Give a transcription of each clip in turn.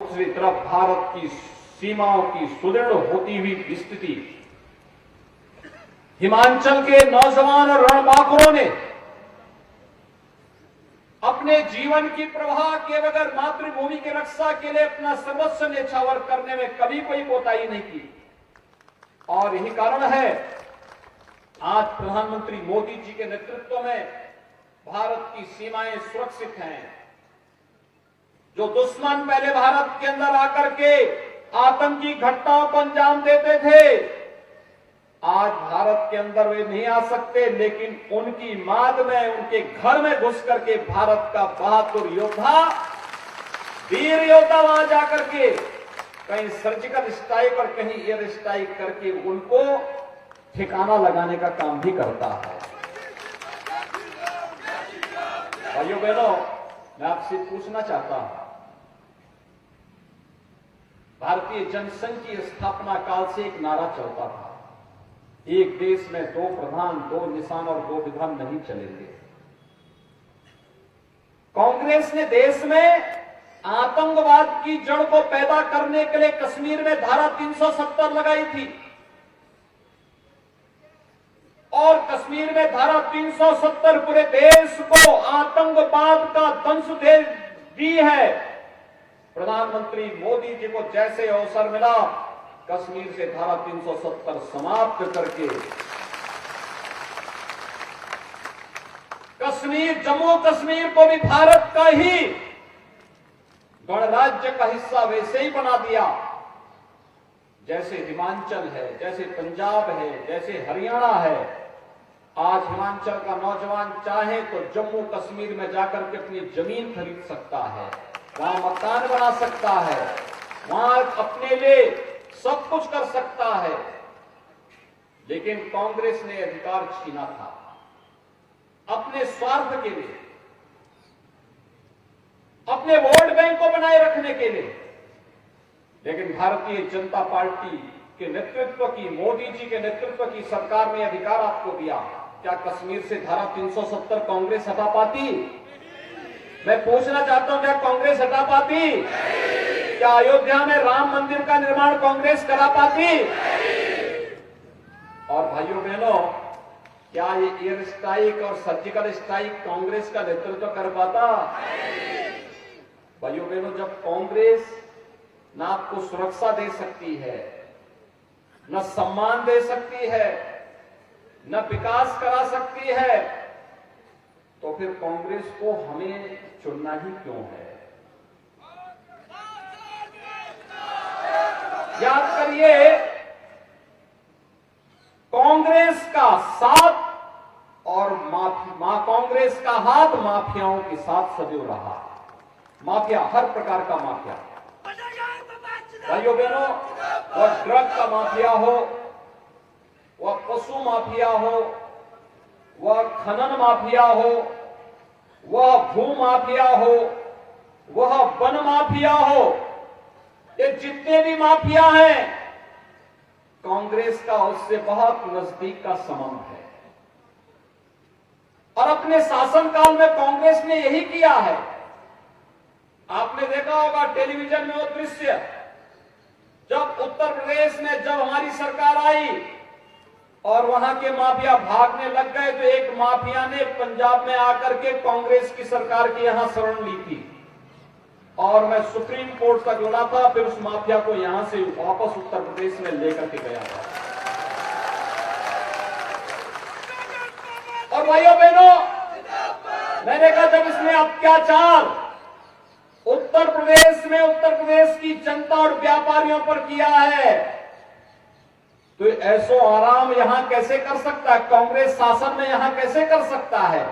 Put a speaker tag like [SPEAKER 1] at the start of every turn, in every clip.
[SPEAKER 1] दूसरी तरफ भारत की सीमाओं की सुदृढ़ होती हुई स्थिति, हिमाचल के नौजवान और रणबांकुरों ने अपने जीवन की प्रवाह के बगैर मातृभूमि की रक्षा के लिए अपना सर्वस्व न्यौछावर करने में कभी कोई कोताही नहीं की। और यही कारण है आज प्रधानमंत्री मोदी जी के नेतृत्व में भारत की सीमाएं सुरक्षित हैं। जो दुश्मन पहले भारत के अंदर आकर के आतंकी घटनाओं को अंजाम देते थे, आज भारत के अंदर वे नहीं आ सकते, लेकिन उनकी माद में, उनके घर में घुस करके भारत का बहादुर योद्धा, वीर योद्धा वहां जाकर के कहीं सर्जिकल स्ट्राइक और कहीं एयर स्ट्राइक करके उनको ठिकाना लगाने का काम भी करता है। भाइयों बहनों, मैं आपसे पूछना चाहता हूं, भारतीय जनसंघ की स्थापना काल से एक नारा चलता था, एक देश में दो प्रधान, दो निशान और दो विधान नहीं चलेंगे। कांग्रेस ने देश में आतंकवाद की जड़ को पैदा करने के लिए कश्मीर में धारा 370 लगाई थी और कश्मीर में धारा 370 पूरे देश को आतंकवाद का दंश दे दी है। प्रधानमंत्री मोदी जी को जैसे अवसर मिला, कश्मीर से धारा 370 समाप्त करके कश्मीर, जम्मू कश्मीर को भी भारत का ही गणराज्य का हिस्सा वैसे ही बना दिया जैसे हिमाचल है, जैसे पंजाब है, जैसे हरियाणा है। आज हिमाचल का नौजवान चाहे तो जम्मू कश्मीर में जाकर के अपनी जमीन खरीद सकता है, वहां मकान बना सकता है, वहां अपने लिए सब कुछ कर सकता है। लेकिन कांग्रेस ने अधिकार छीना था अपने स्वार्थ के लिए, अपने वोट बैंक को बनाए रखने के लिए। लेकिन भारतीय जनता पार्टी के नेतृत्व की, मोदी जी के नेतृत्व की सरकार ने अधिकार आपको दिया। क्या कश्मीर से धारा 370 कांग्रेस हटा पाती? मैं पूछना चाहता हूं, क्या कांग्रेस हटा पाती? क्या अयोध्या में राम मंदिर का निर्माण कांग्रेस करा पाती? और भाइयों बहनों, क्या ये एयर स्ट्राइक और सर्जिकल स्ट्राइक कांग्रेस का नेतृत्व कर पाता? भाइयों बहनों, जब कांग्रेस न आपको सुरक्षा दे सकती है, न सम्मान दे सकती है, न विकास करा सकती है, तो फिर कांग्रेस को हमें चुनना ही क्यों है? याद करिए, कांग्रेस का साथ और कांग्रेस का हाथ माफियाओं के साथ सदैव रहा। माफिया, हर प्रकार का माफिया, भाइयों बहनों, वह ड्रग का माफिया हो, वह पशु माफिया हो, वह खनन माफिया हो, वह भू माफिया हो, वह वन माफिया हो, ये जितने भी माफिया हैं, कांग्रेस का उससे बहुत नजदीक का संबंध है। और अपने शासनकाल में कांग्रेस ने यही किया है। आपने देखा होगा टेलीविजन में वो दृश्य, जब उत्तर प्रदेश में जब हमारी सरकार आई और वहां के माफिया भागने लग गए, तो एक माफिया ने पंजाब में आकर के कांग्रेस की सरकार की यहां शरण ली थी और मैं सुप्रीम कोर्ट तक लड़ा था, फिर उस माफिया को यहां से वापस उत्तर प्रदेश में लेकर के गया था। और भाइयों बहनों, मैंने कहा, जब इसने अत्याचार उत्तर प्रदेश में उत्तर प्रदेश की जनता और व्यापारियों पर किया है, तो ऐसो आराम यहां कैसे कर सकता है? कांग्रेस शासन में यहां कैसे कर सकता है?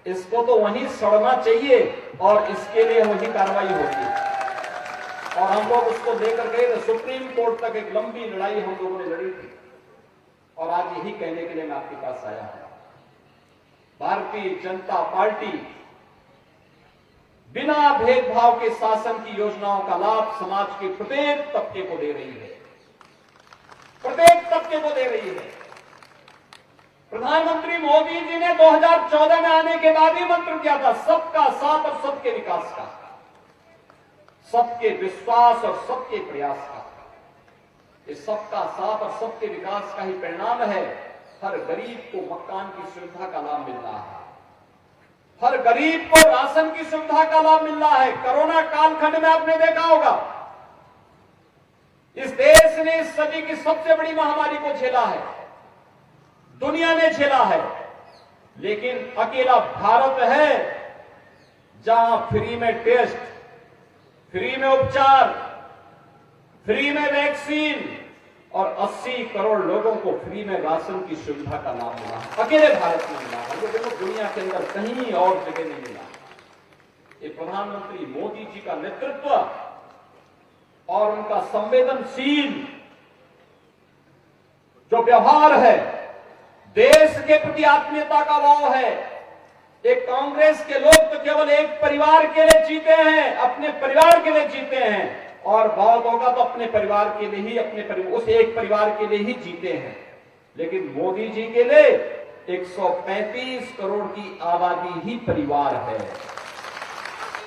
[SPEAKER 1] इसको तो वहीं सड़ना चाहिए और इसके लिए वही कार्रवाई होती है। और हम लोग उसको लेकर गए थे सुप्रीम कोर्ट तक, एक लंबी लड़ाई हम लोगों ने लड़ी थी। और आज यही कहने के लिए मैं आपके पास आया हूं, भारतीय जनता पार्टी बिना भेदभाव के शासन की योजनाओं का लाभ समाज के प्रत्येक तबके को दे रही है, प्रत्येक तबके को दे रही है। प्रधानमंत्री मोदी जी ने 2014 में आने के बाद ही मंत्र किया था सबका साथ और सबके विकास का। सबके विश्वास और सबके प्रयास का, इस सबका साथ और सबके विकास का ही परिणाम है। हर गरीब को मकान की सुविधा का लाभ मिल रहा है, हर गरीब को राशन की सुविधा का लाभ मिल रहा है। कोरोना कालखंड में आपने देखा होगा, इस देश ने इस सदी की सबसे बड़ी महामारी को झेला है, दुनिया ने झेला है, लेकिन अकेला भारत है जहां फ्री में टेस्ट, फ्री में उपचार, फ्री में वैक्सीन और 80 करोड़ लोगों को फ्री में राशन की सुविधा का लाभ मिला। अकेले भारत में मिला है, देखो दुनिया के अंदर कहीं और जगह नहीं मिला। ये प्रधानमंत्री मोदी जी का नेतृत्व और उनका संवेदनशील जो व्यवहार है, देश के प्रति आत्मीयता का भाव है। एक कांग्रेस के लोग तो केवल एक परिवार के लिए जीते हैं, अपने परिवार के लिए जीते हैं, और बहुत होगा तो अपने परिवार के लिए ही, उस एक परिवार के लिए ही जीते हैं। लेकिन मोदी जी के लिए 135 करोड़ की आबादी ही परिवार है।